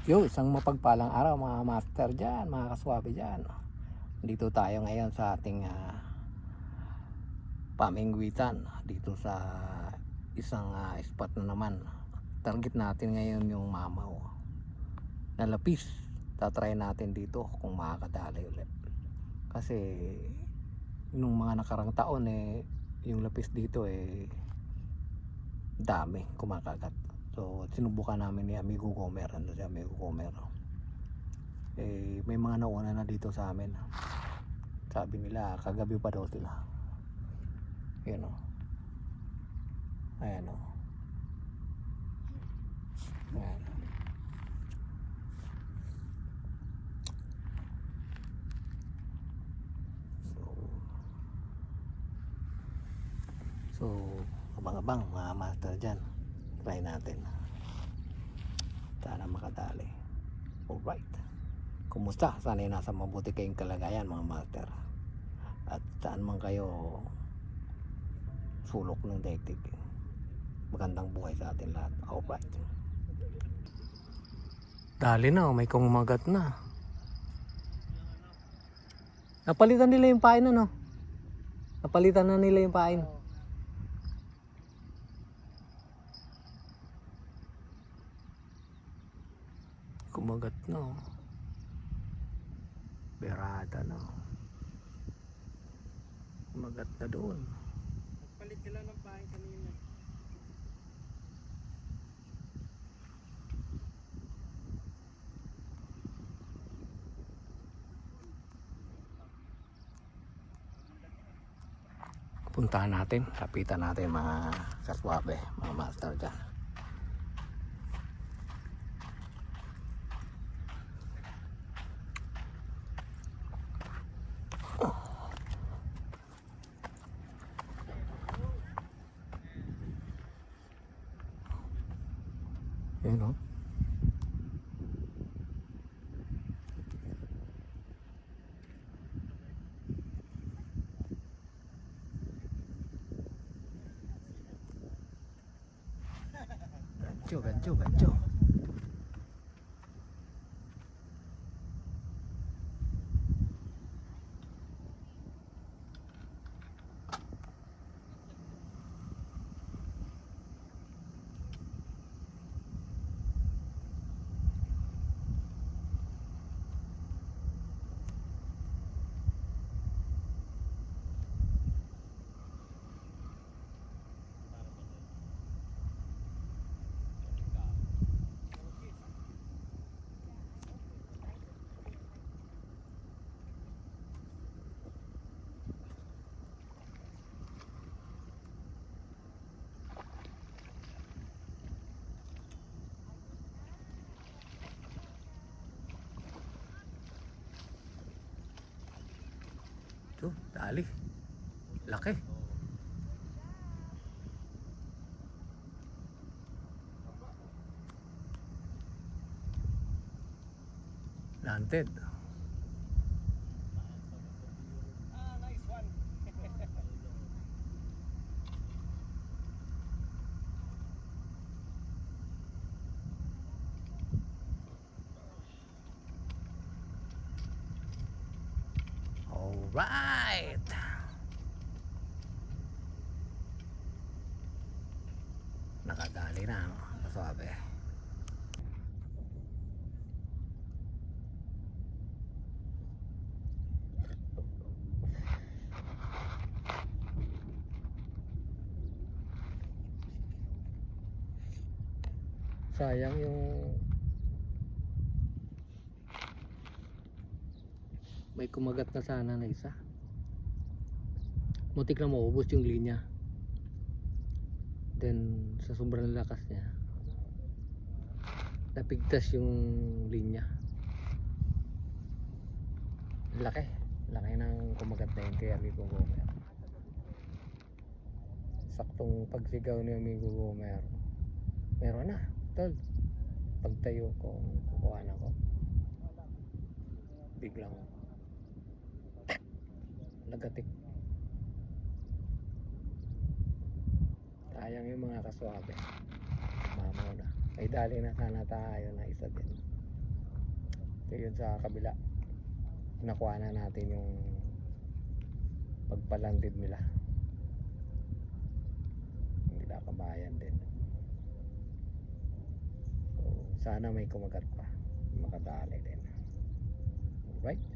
Yo, isang mapagpalang araw mga master dyan, mga kaswabe dyan. Dito tayo ngayon sa ating pamingwitan. Dito sa isang spot na naman. Target natin ngayon yung mamaw na lapis. Tatry natin dito kung makakadali ulit. Kasi nung mga nakarang taon yung lapis dito dami kumakagat. So sinubukan namin ni Amigo Gomer. Ano si Amigo Gomer? May mga nauna na dito sa amin. Sabi nila kagabi pa daw sila. Yan o. Ayan o. Ayan. So abang-abang mga master dyan. Try natin. Sana makadali. Alright. Kumusta? Sana nasa mabuti kayong kalagayan mga master. At saan man kayo sulok ng daigdig. Magandang buhay sa atin lahat. Alright. Dali na, may kumagat na. Napalitan nila yung pain ano? Napalitan na nila yung pain. Kumagat na. Berada na. Kumagat na doon. Palit sila ng pain kanina. Puntahan natin, kapitan natin mga kaswabe, mga master dyan. Yun o. Gancho, gancho, gancho. Ito, dali. Laki. Planted. Nice one. Alright. Nakadali na, kasabi. Sayang yung may kumagat na sana na isa. Muntik na maubos yung linya. Then sa sobrang lakas niya napigtas yung linya. Laki. Laki ng kumagat na yun kay Amigo Gomer. Saktong pagsigaw ni Amigo Gomer. Meron na. Tol. Pagtayo ko, kukuha na ko. Biglang nagatik. Sayang yung mga kaswabe. Mamaw na. May dali na sana tayo na isa din. yun sa kabila nakuha na natin yung pagpalandid nila, hindi na kabayan din. So sana may kumagat pa, makadali din. Alright.